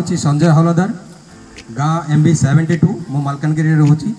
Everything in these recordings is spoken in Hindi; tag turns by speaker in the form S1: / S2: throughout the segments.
S1: हूँ संजय हलदार गाँ MB 72 मु मालकानगिरी रोची।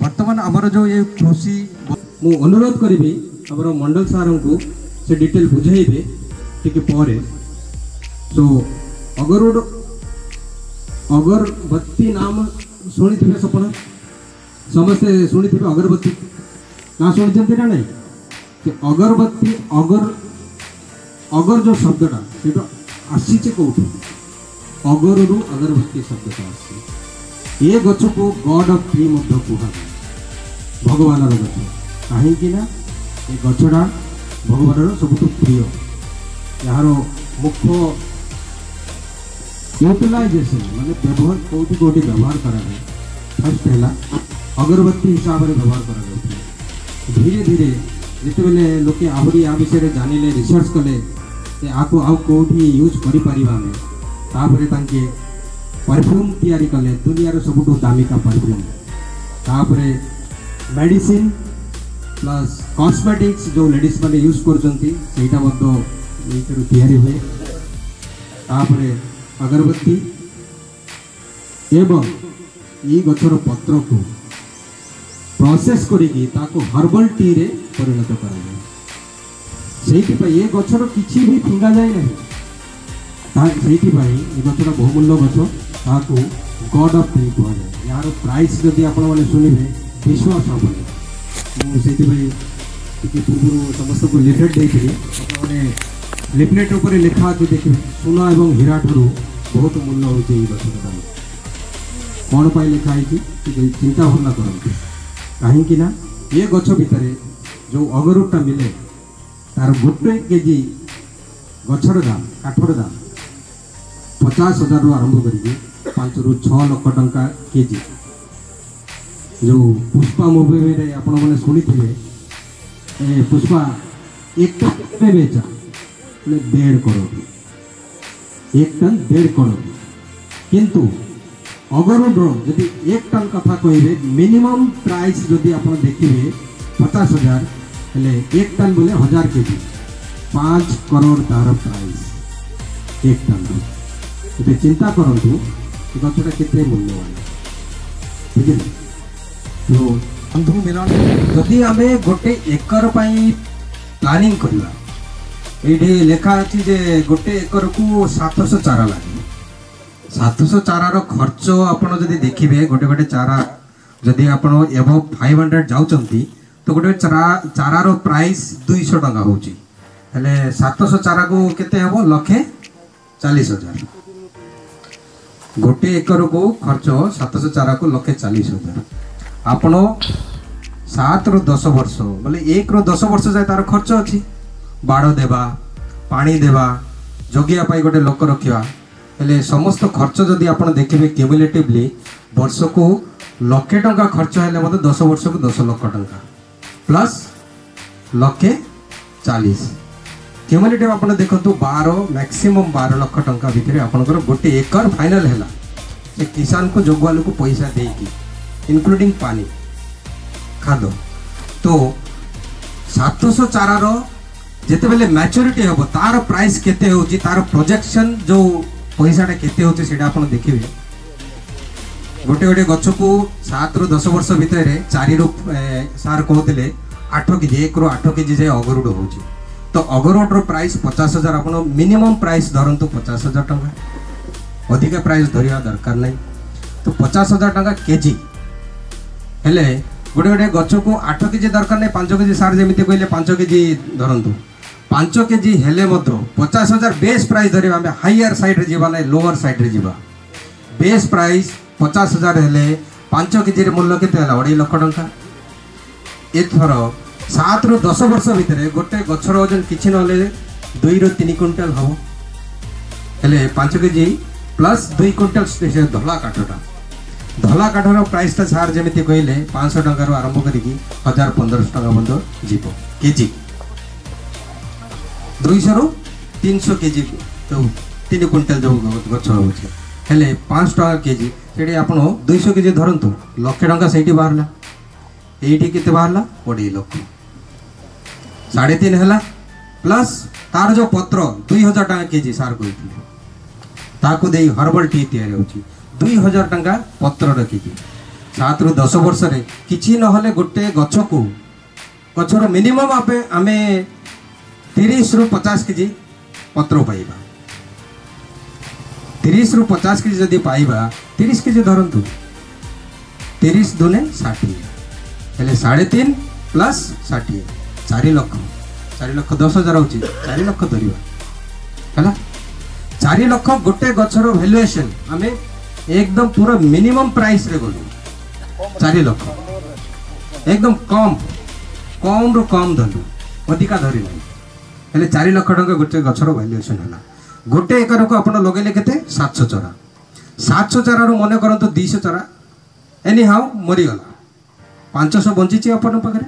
S1: बर्तमान आमर जो ये कृषि मु अनुरोध करी आमर मंडल सार को से डिटेल बुझेबे टिके परे। तो अगरबत्ती नाम शुणी थे सपन समस्ते शुणी थे अगरबत्ती ना शुणी ना नहीं कि अगरबत्ती अगर जो शब्दटा से आसी कौटू अगर रु अगरबत्ती शब्दटा आसी ये गछ को गॉड ऑफ ट्री कहुए भगवान गछ कहीं ये गछटा भगवान सब प्रिय यार मुख्य यूटिलाइजेशन माने व्यवहार कौटी कौटी व्यवहार करा फर्स्ट है अगरबत्ती हिसाब से व्यवहार करा धीरे धीरे जितेबले लोके आहरी आ विषय जानिले रिसर्च कले आपको आउ कौटी यूज करें परफ्यूम तैयारी कले दुनियार सबुठ दामिका परफ्यूम तापरे मेडिसिन प्लस कॉस्मेटिक्स जो लेडीज मैंने यूज करटा तैयारी हुए तापरे अगरबत्ती एवं ये गछर पत्र को प्रोसेस करिकी ताको हर्बल टी रे परिणत करा ये गछर किसी भी फिंगा जाए ना ये गछर बहुमूल्य गछ ताको गॉड ऑफ ट्री कहुए यार प्राइस जदि आपण मैंने शुणिबे विश्वास हेनी मुझे पूर्व समस्त को लिफलेट देती लिफलेट उपर लिखा अच्छे देखिए सुना एवं हीरा ठारू बहुत मूल्य होती गछर दाम कौन पाई लिखाई चिंता भावना करते कहीं ये गछ भितर जो अगरुटा मिले तार गोटे केजी गछर दाम काठर दाम 50,000 रु आरंभ करके 5 ରୁ 6 लाख टंका केजी जो पुष्पा मूवी में आपण मैंने शुणी थे पुष्पा एक टन बेचा 1.5 करोड़ 1 टन 1.5 करोड़ किंतु अगरुड्र जदि 1 टन कथा कहे मिनिमम प्राइस जदि आप देखिए 50,000 हेले 1 टन बोले 1000 केजी 5 करोड़ तार प्राइस 1 टन तो चिंता करूँ गछटा केते मूल्यवान बुझे तो बंधु मिलन जदि आम गोटे एकर प्लानिंग करवा ये लेखा अच्छी जे गोटे एकर को 700 चारा लगे 700 चारार खर्च आपड़ जदि देखिए गोटे गोटे चारा जदि आप एबव 500 जाऊँगी तो गोटे चारार प्राइस 200 टंका हो 700 चारा को केते हम 1,40,000 गोटे एकर को खर्च 700 चारा को 1,40,000 आपण 7 ରୁ 10 वर्ष बोले 1 ରୁ 10 वर्ष जाए तार खर्च अच्छी बाड़ देवा पानी देवा जगिया गोटे लोक रखा हेले समस्त खर्च जदि आप देखिए क्यूमुलेटिवली वर्ष को 1,00,000 टंका खर्च है 10 वर्ष को 10 लाख टंका प्लस 1,40,000 क्यूमुलेटिव आप देखो 12 मैक्सिमम 12 लाख टंका भितर आपंकर गोटे एकर फाइनल है किसान को जोगवालू को पैसा देकी इंक्लूडिंग पानी खाद तो 700 चारार जिते बेले मैच्योरिटी हम तार प्राइस केते होची तार प्रोजेक्शन जो पैसाटा केते होची सेटा आपण देखिए गोटे गोटे गछ को 7 ରୁ 10 वर्ष भितर 4 ରୁ सार कहते 8 केजी 1 ରୁ 8 केजी जाए अगरुड होची तो अगरुड्र प्राइस 50,000 आप मिनिमम प्राइस धरतु 50,000 टंका अधिक प्राइस धरिया दरकार नहीं तो 50,000 टंका केजी हेले गोटे गोटे गछ को 8 केजी दरकार नहीं 5 केजी सार जमी कहले 5 केजी धरतु 5 केजी हेले 50,000 बेस प्राइस धरिया आम हायर साइड रे जीवा नहीं लोअर साइड रे जीवा बेस प्राइस 50,000 हेले 5 केजी मूल्य केते 2.5 लाख टंका एथर 7 ରୁ 10 वर्ष भितर गोटे गछर ओजन किछि नले 2 ରୁ 3 क्विंटल हम हेले 5 केजी प्लस 2 क्विंटल धला काठटा धला काठर प्राइसटा सार जमी कहले 500 टंका आरंभ करी 1,000-1,500 टंका बंद जीव केजी 200 ରୁ 300 केजी तो 3 क्विंटल जो गछ होचे हेले 5 टंका केजी सेठी आपण 200 केजी धरतु 1,00,000 टंका सेठी बाहरला एठी केते बाहरला 2.5 लाख 3.5 है प्लस तार जो पत्र 2,000 टंका केजी सार कहते ताकू दे हर्बल टी तैयारी होची 2000 टंका पत्र रखिकी 7 रु 10 वर्ष रे किछि नहले गोटे गछ को गछर मिनिमम आमे 30 रु 50 केजी पत्र पाइबा 30 रु 50 केजी जदि पाइबा 30 केजी धरंतु 30 दुने 60 हेले 3.5 प्लस 60 4 लाख 10,000 होची 4 लाख धरिबा हला 4 लाख गोटे गछर वैल्यूएशन आमे एकदम पूरा मिनिमम प्राइस रे गलु 4 लाख एकदम कम रो कम धरु अधिका धरि नै हेले 4 लाख टंका गोटे गछर वैल्यूएशन हला गोटे एकर को आपण लगेले केते 700 चारा 700 चारा रो मने करंतु 200 चारा एनी हाउ मरी गला 500 बंची छि आपण पकरे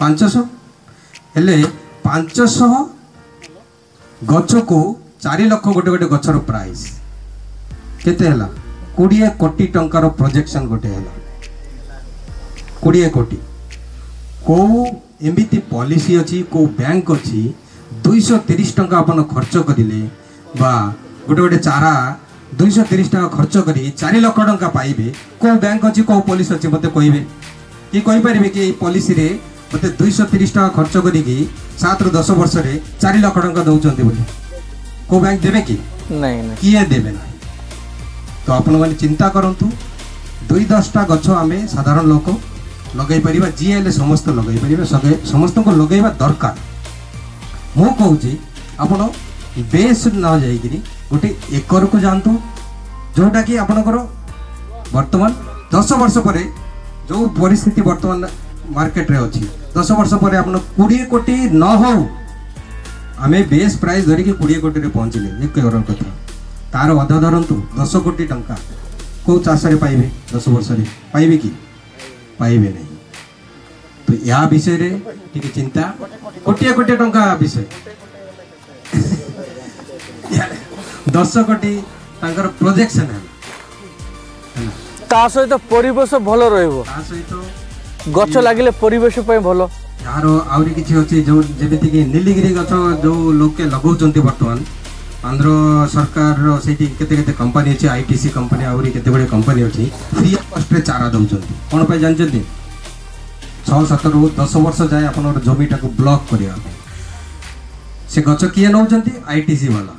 S1: 500 हेले 500 गछ को 4 लाख गोटे गोटे गछर प्राइस केते हला 20 कोटी टंकार प्रोजेक्शन गोटे हला 20 कोटी को एमती पॉलिसी अच्छी को बैंक अच्छी 230 टंका अपन खर्च करिले बा गोटे गोटे चारा 230 टंका खर्च करी 4 लाख टंका पाइबे को बैंक अच्छी को पॉलिसी अच्छी मते कहबे कि कहि परिबे कि पॉलिसी रे मते 230 टंका खर्च करी 7 रु 10 वर्ष रे 4 लाख टंका दउचंती बोली को बैंक देबे कि नहीं किए देबे ना तो आपण माने चिंता करंतु 2-10 टा गछ आमे साधारण लोक लगे परिबा जी हेले समस्त लगे परिबा समस्त को लगेबा दरकार मो कहूची आपण बेस न जाईगिरी गोटे एकर को जानतु जोटा कि आपनकर वर्तमान 10 वर्ष परे जो परिस्थिति वर्तमान मार्केट रे अछि 10 वर्ष परे आपण 20 कोटी न हो आमे बेस प्राइस धरि कि 20 कोटी रे पहुंचले एक एकर कथा तार अधा धरंतु 10 कोटी टंका को चाष रे पाइबे 10 वर्ष रे पाइबे कि पाइबे नहीं तो या विषय रे ठीक चिंता कोटी कोटी टंका विषय 10 कोटी तांकर प्रोजेक्शन है
S2: ता सहित परिवेश भलो रहइबो
S1: ता सहित
S2: गछ लागिले परिवेश पय भलो
S1: यार आउरी किछि अछि जो जेमिति कि नीलगिरी गछ जो लोक के लगौचंती वर्तमान आंध्र सरकार सेठी केते केते कंपनी अछि आईटीसी कंपनी आउरी केते बडे कंपनी अछि फ्री ऑफ कॉस्ट रे चारा दउचंती कोन पय जानचंती 6-7 रु 10 वर्ष जाए अपन जमीटा को ब्लॉक करिया से गछ किए नउचंती आईटीसी वाला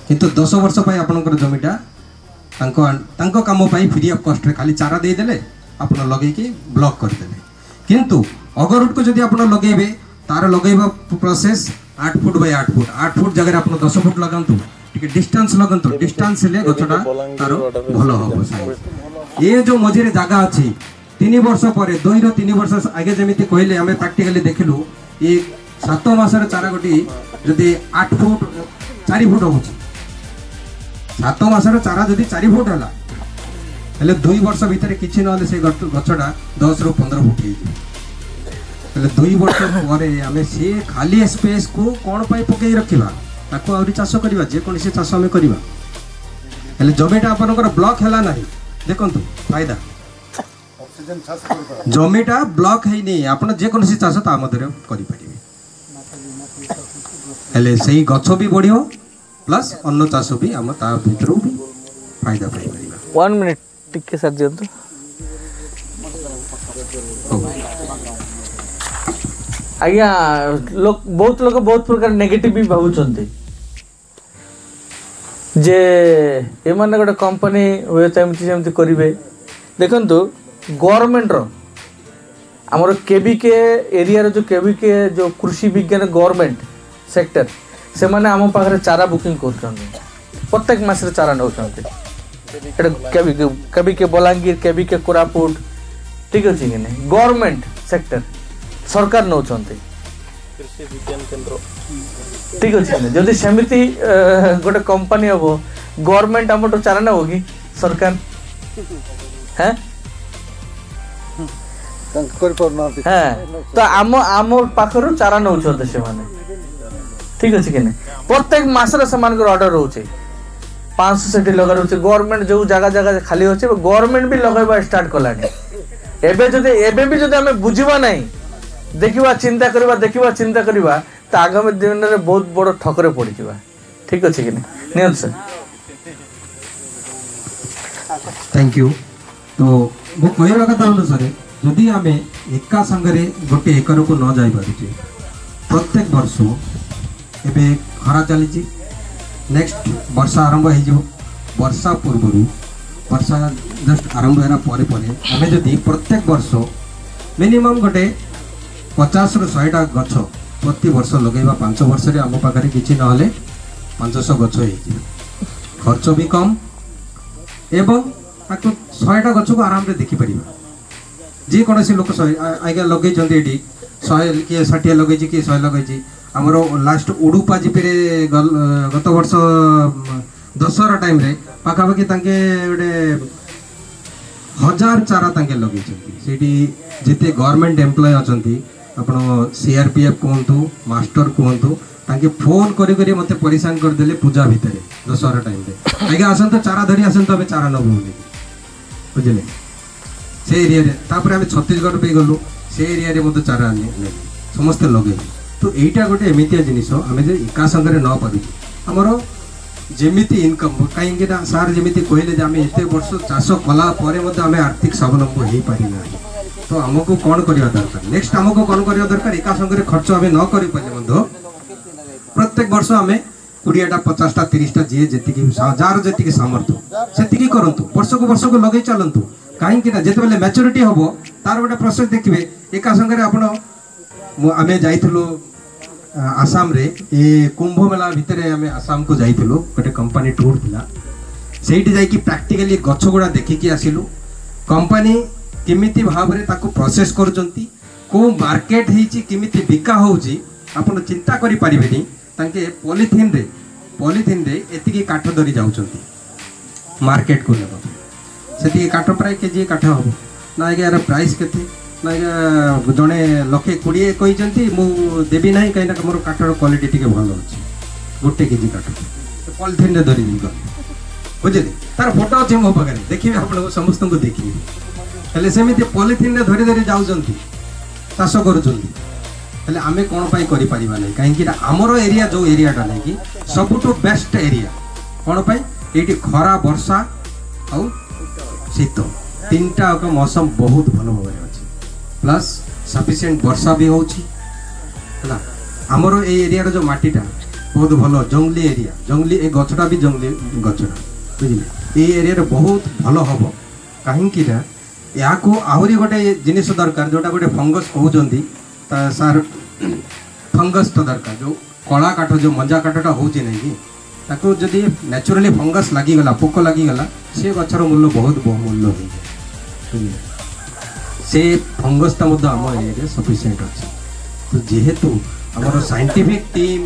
S1: किंतु 10 वर्ष पय आपनकर जमीटा तांको काम पय फ्री ऑफ कॉस्ट रे खाली चारा दे देले अपन लगे कि ब्लॉक कर देले किंतु अगरुट को जदि अपन लगेबे तार लगेबा प्रोसेस 8 फुट बाय 8 फुट जगह आप 10 फुट लगातु डिस्टेंस लगातु डिस्टेंस ले गछटा तार भलो हो साइज ये जो मझिरे जागा अछि 3 वर्ष परे 2 रो 3 वर्ष आगे जेमिति कहले हमें प्रैक्टिकली देखलु ये 7 मास रे चारा गोटी जदि 8 फुट 4 फुट होछि 7 मास रे चारा जदि 4 फुट हला हेले 2 वर्ष भीतर किछि नले से गछटा 10 रो 15 फुट हे हेले 2 वर्ष परे हमें से खाली स्पेस को कोन पय पकई रखिबा ताको आउरी चाष करिबा जे कोन से चाष हमें करिबा हेले जमीटा आपनकर ब्लॉक हला नाही देखंतु फायदा ऑक्सीजन चाष करिबा जमीटा ब्लॉक है नहीं आपन जे कोन से चाष ता मधरे करि परिबे हेले सेही गछ भी बढ़ियो प्लस अन्न चाष भी हम ता भितरु भी फायदा पाइ परिबा
S2: 1 मिनिट टिके सर दियंतु आज्ञा लोक बहुत प्रकार नेगेटिव भी भावुचंती जे एमाने गोटे कंपनी हुए एमती सेमती करेंगे देखंतु गवर्नमेंट रो हमर केबीके एरिया जो केबीके जो कृषि विज्ञान गवर्नमेंट सेक्टर से माने हम पाखरे चारा बुकिंग करछन प्रत्येक मास रे चारा नउछन केबीके बलांगीर केबीके कोरापुट ठीक अछि कि नहीं गवर्नमेंट सेक्टर सरकार नउछन कृषि विज्ञान केंद्र ठीक अछि जदि सेमिति गोटे कंपनी हबो गवर्नमेंट हमटो चारा न होगी सरकार हैं कर परना हैं तो आम पाखरो चारा नउछन से माने ठीक अछि कि नहीं प्रत्येक मास रे समान को ऑर्डर होचे 500 सेठी लगा रहउचे गवर्नमेंट जो जगह खाली होचे गवर्नमेंट भी लगाइबा स्टार्ट कलानी एबे भी जदि हमें बुझिबा नहीं देखिबा चिंता करिबा तो आगामी दिन में बहुत बड़ ठकरे पड़ जावा ठीक अच्छे कि नहीं सर
S1: थैंक यू। तो मो कहवा कथा अनुसार जदि आम एका संगे गोटे एकर को न जाई पारुचे प्रत्येक वर्ष एबे खरा चली नेक्स्ट वर्षा आरंभ हो वर्षा पूर्व वर्षा जस्ट आरंभ होना परे परे आम जदि प्रत्येक वर्ष मिनिमम गोटे 50 ରୁ 100टा गछ प्रति वर्ष लगेगा 5 वर्ष रे आम पाखे किसी ना 500 गछ हो खर्च भी कम एवं 100टा गछ को आराम रे देखी परिबा जे कौन लोक आज्ञा लगे 100 किए 60 लगे किए 100 लगे आमर लास्ट उडुपा जीपे गत वर्ष दशहरा टाइम रे पाखापाखि गोटे 1000 चारा तांके लगे जिते गवर्नमेंट एम्प्लॉय अच्छा आपण CRPF कहतु मास्टर कहतु तांके फोन करी करी मते परेशान कर देले पूजा भितर दशहरा टाइम रे आज्ञा आसंत चारा धरी आसंत अबे चारा नबु बोली बुझले से एरिया रे तापर हम छत्तीसगढ़ पे गलु से एरिया रे मते चारा आने समस्त लगे तो एटा गोटे एमितिया जिनिस आम जे एका संगे न पारि आमर जेमिति इनकम कहीं सार जमी कहले आम एत वर्ष चाष कला आम आर्थिक स्वावलम्बी हो पारिना तो आमको कौन करवा दरकार नेक्स्ट आमको कौन करवा दरकार एका संगे खर्च आम न कर प्रत्येक वर्ष आम 20टा 50टा 30टा जी जार जी सामर्थ्य से करूँ वर्ष को लगे चलतु कहीं जिते मैच्योरिटी हम तार गोटे प्रोसेस देखिए एका संगे आपण आम जाइलु आसाम रे ए कुंभ मेला भितर आम आसाम को जाइलु गोटे कंपनी टूर थिला सेठी जाइकी प्रैक्टिकली गछ गुड़ा देखिकी आसिलु कंपनी केमिति भाव रे ताको प्रोसेस करूचंती को मार्केट हेची केमिति बिका होउची आपण चिंता करि परिबेनी तांके पॉलिथिन रे एतिकी काठ धरी जाउचंती मार्केट को लेबा सेति काठ प्राय केजी काठ हो ना यार प्राइस केते ना जड़े 120 कहते मुझे देवी ना कहीं मोर काठर क्वालिटी टी भल अच्छे गोटे केजी काठ पॉलिथिन रे धरी बुझे तार फोटो अच्छे मो पाखे देखिए आप समस्त को देखिए हेले सेमती पॉलिथिन रे धरी धरी जाऊँ चाष करें आम कौन पाई करि परिबा नहीं कहीं आमर एरिया जो एरियाटा नहीं कि सबुठु बेस्ट एरिया कौन पाई ये खरा वर्षा आउ शीत तीनटा मौसम बहुत भल भाव अच्छे प्लस सफिशिएंट वर्षा भी होला आमर ए एरिया जो माटीटा बहुत भल जंगली एरिया जंगली ए गछटा भी जंगली गछटा बुझे ये एरिया बहुत भल हम कहीं या आहरी गोटे जिनिस दरकार जोटा गोटे फंगस कहते सार फंगस तो दरकार जो कला काठ जो मंजा काठटा हो ताको जदि नेचुरली फंगस लगिगला पोक लगिगला से गछर मूल्य बहुत बहुमूल्य हो जाए से फंगसटा आम एरिया सफिशिएंट अच्छे तो जेहेतु आमर साइंटिफिक टीम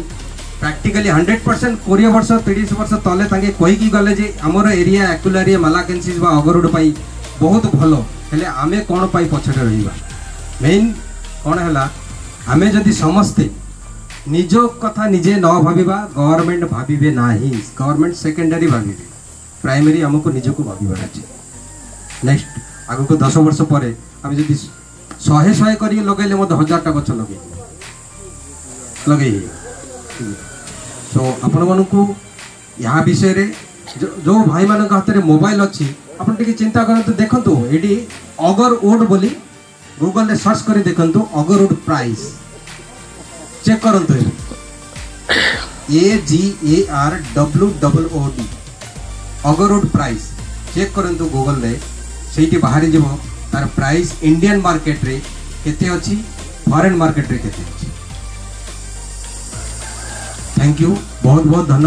S1: प्रैक्टिकली 100% 20 वर्ष 30 वर्ष तले तांके कहीकि गले जे आमर एरिया एक्युलारिया मालाकेंसिस बा अगरुड पाई बहुत भल हेले आमे कौन पाई पछड़े रहिबा मेन कौन है आमे जदि समस्ते निज कथा निजे न भाविबा गवर्नमेंट भाविबे नाही गवर्नमेंट सेकेंडरी भाविबे प्राइमरी हमको निजको भाविबार अछि नेक्स्ट आगु को 10 वर्ष पर आम जदि 100 करी लगेले मत 1000टा गछ लगे तो आपण मानकू यहाँ विषय रे जो भाई मान हाथ में मोबाइल अच्छी आप चिंता करते देखु ये अगरवुड बोली गूगल सर्च कर देखु अगरवुड प्राइस चेक करंतु AGARWOOD अगरवुड प्राइस चेक करंतु गूगल रे सेठी बाहर जीव तार प्राइस इंडियन मार्केट रे केते अछि फॉरेन मार्केट रे केते अछि। थैंक यू बहुत बहुत धन्यवाद।